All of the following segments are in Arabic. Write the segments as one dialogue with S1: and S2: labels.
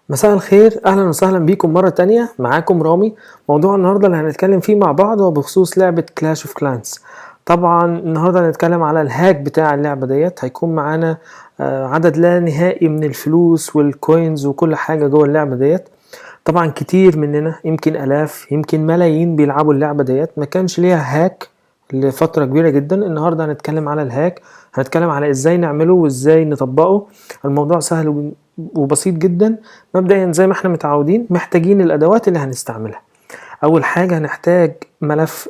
S1: مساء الخير، اهلا وسهلا بيكم مرة تانية. معاكم رامي. موضوع النهاردة اللي هنتكلم فيه مع بعض هو بخصوص لعبة كلاش اوف كلانس. طبعا النهاردة هنتكلم على الهاك بتاع اللعبة ديت. هيكون معانا عدد لا نهائي من الفلوس والكوينز وكل حاجة جوه اللعبة ديت. طبعا كتير مننا، يمكن الاف يمكن ملايين، بيلعبوا اللعبة ديت ما كانش ليها هاك لفترة كبيرة جدا. النهاردة هنتكلم على الهاك، هنتكلم على ازاي نعمله وازاي نطبقه. الموضوع سهل وبسيط جدا. مبدئيا زي ما احنا متعودين محتاجين الادوات اللي هنستعملها. اول حاجة هنحتاج ملف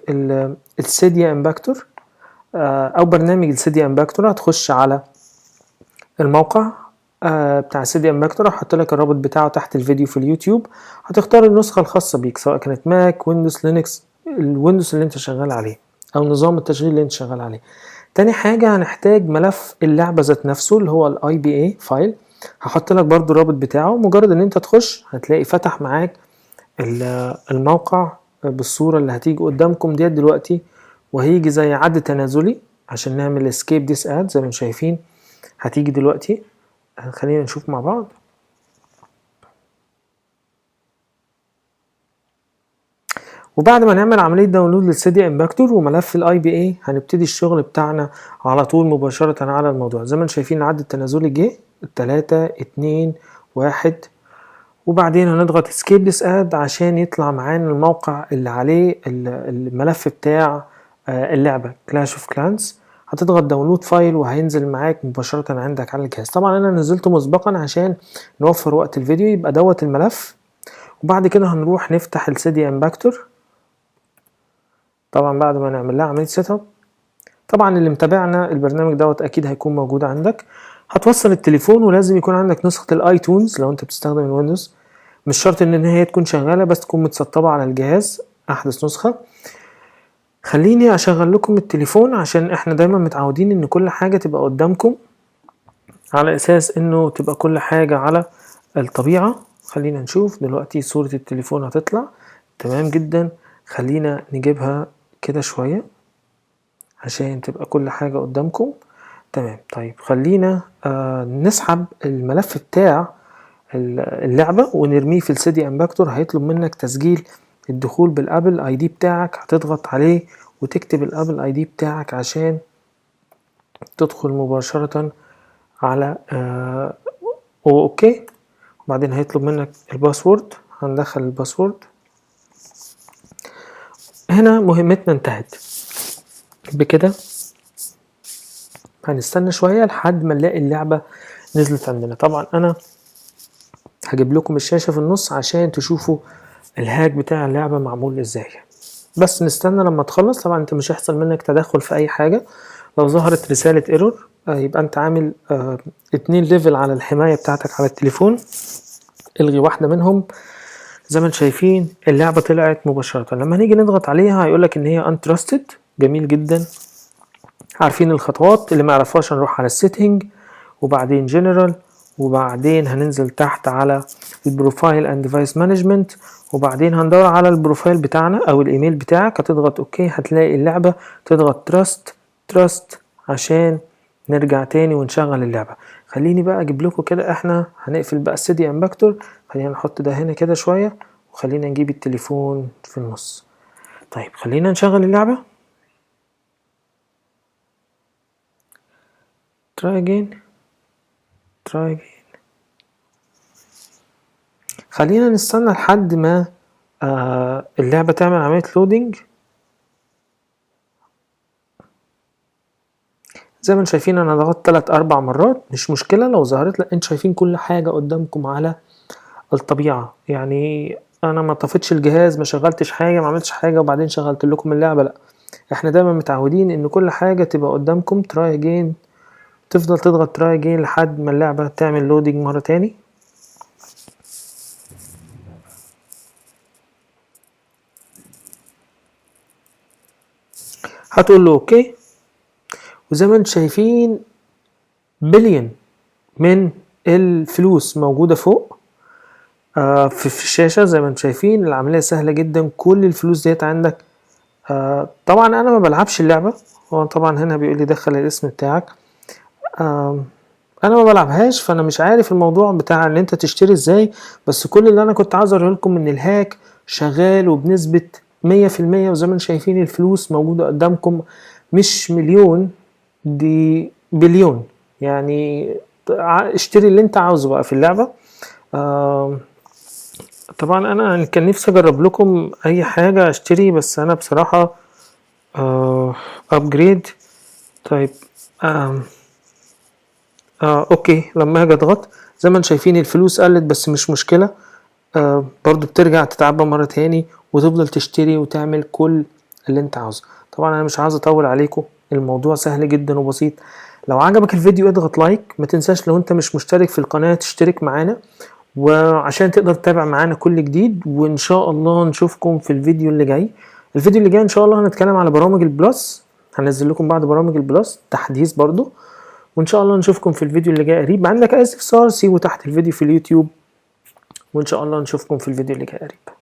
S1: السيديا امباكتور او برنامج السيديا امباكتور. هتخش على الموقع بتاع سيديا امباكتور، هحط لك الرابط بتاعه تحت الفيديو في اليوتيوب. هتختار النسخة الخاصة بيك سواء كانت ماك، ويندوز، لينكس، الويندوز اللي انت شغال عليه او نظام التشغيل اللي انت شغال عليه. تاني حاجة هنحتاج ملف اللعبة ذات نفسه اللي هو الاي بي اي فايل. هحط لك برضو الرابط بتاعه، مجرد ان انت تخش هتلاقي فتح معاك الموقع بالصورة اللي هتيجي قدامكم ديت دلوقتي، وهيجي زي عد تنازلي عشان نعمل اسكيب ديس اد زي ما انتم شايفين. هتيجي دلوقتي، خلينا نشوف مع بعض. وبعد ما نعمل عملية داونلود للسيديا امباكتور وملف الاي بي اي هنبتدي الشغل بتاعنا على طول مباشرة على الموضوع. زي ما انتم شايفين العد التنازلي جه 3 2 1، وبعدين هنضغط اسكيب ديس اد عشان يطلع معانا الموقع اللي عليه الملف بتاع اللعبة كلاش اوف كلانس. هتضغط داونلود فايل وهينزل معاك مباشرة عندك على الجهاز. طبعا انا نزلته مسبقا عشان نوفر وقت الفيديو. يبقى دوت الملف، وبعد كده هنروح نفتح السيديا امباكتور. طبعا بعد ما نعمل لها عملية سيت اب، طبعا اللي متابعنا البرنامج دوت اكيد هيكون موجود عندك. هتوصل التليفون ولازم يكون عندك نسخة الايتونز لو انت بتستخدم الويندوز. مش شرط ان هي تكون شغالة، بس تكون متسطبة على الجهاز احدث نسخة. خليني اشغل لكم التليفون عشان احنا دايما متعودين ان كل حاجة تبقى قدامكم على اساس انه تبقى كل حاجة على الطبيعة. خلينا نشوف دلوقتي صورة التليفون هتطلع تمام جدا. خلينا نجيبها كده شوية عشان تبقى كل حاجة قدامكم تمام. طيب خلينا نسحب الملف بتاع اللعبة ونرميه في السيديا امباكتور. هيطلب منك تسجيل الدخول بالابل اي دي بتاعك، هتضغط عليه وتكتب الابل اي دي بتاعك عشان تدخل مباشرة على اوكي. وبعدين هيطلب منك الباسورد، هندخل الباسورد. هنا مهمتنا انتهت بكده. هنستنى شوية لحد ما نلاقي اللعبة نزلت عندنا. طبعا انا هجيب لكم الشاشة في النص عشان تشوفوا الهاك بتاع اللعبة معمول ازاي. بس نستنى لما تخلص. طبعا انت مش هيحصل منك تدخل في اي حاجة. لو ظهرت رسالة ايرور يبقى انت عامل 2 ليفل على الحماية بتاعتك على التليفون. الغي واحدة منهم. زي ما انتم شايفين اللعبة طلعت مباشرة. لما نيجي نضغط عليها هيقولك ان هي untrusted. جميل جدا. عارفين الخطوات. اللي ما يعرفهاش هنروح على السيتنج وبعدين جنرال، وبعدين هننزل تحت على البروفايل اند ديفايس مانجمنت، وبعدين هندور على البروفايل بتاعنا او الايميل بتاعك. هتضغط اوكي، هتلاقي اللعبة. تضغط تراست عشان نرجع تاني ونشغل اللعبة. خليني بقى اجيب لكم كده. احنا هنقفل بقى السيديا امباكتور. خلينا نحط ده هنا كده شوية، وخلينا نجيب التليفون في النص. طيب خلينا نشغل اللعبة. try again. خلينا نستنى لحد ما اللعبة تعمل عملية لودينج. زي ما انتم شايفين انا ضغطت 3-4 مرات، مش مشكلة لو ظهرت. لا، انتم شايفين كل حاجة قدامكم على الطبيعة. يعني انا ما طفيتش الجهاز، ما شغلتش حاجة، ما عملتش حاجة وبعدين شغلت لكم اللعبة. لا، احنا دايما متعودين ان كل حاجة تبقى قدامكم. تراي اجين، تفضل تضغط تراي اجين لحد ما اللعبة تعمل لودينج مرة تاني. هتقول له اوكي. وزي ما انتم شايفين بليون من الفلوس موجودة فوق في الشاشة. زي ما انتم شايفين العملية سهلة جدا. كل الفلوس ديت عندك. طبعا انا ما بلعبش اللعبة. هو طبعا هنا بيقول لي دخل الاسم بتاعك. انا ما بلعبهاش، فانا مش عارف الموضوع بتاع ان انت تشتري ازاي، بس كل اللي انا كنت عايز اوريه لكم ان الهاك شغال وبنسبة 100%، وزي ما انتم شايفين الفلوس موجودة قدامكم، مش مليون، دي بليون. يعني اشتري اللي انت عاوزه بقى في اللعبة. طبعا انا كان نفسي اجرب لكم اي حاجة اشتري، بس انا بصراحة ابجريد. طيب اوكي، لما هاجي اضغط زي ما انتم شايفين الفلوس قلت، بس مش مشكلة. برضو بترجع تتعبى مرة تاني وتفضل تشتري وتعمل كل اللي انت عاوزه. طبعا انا مش عاوز اطول عليكم، الموضوع سهل جدا وبسيط. لو عجبك الفيديو اضغط لايك، ما تنساش لو انت مش مشترك في القناة تشترك معانا، وعشان تقدر تتابع معانا كل جديد. وان شاء الله نشوفكم في الفيديو اللي جاي. الفيديو اللي جاي ان شاء الله هنتكلم على برامج البلس، هنزل لكم بعد برامج البلس تحديث برضو. وان شاء الله نشوفكم في الفيديو اللي جاي قريب. عندك اي استفسار سيبه تحت الفيديو في اليوتيوب، وان شاء الله نشوفكم في الفيديو اللي جاي قريب.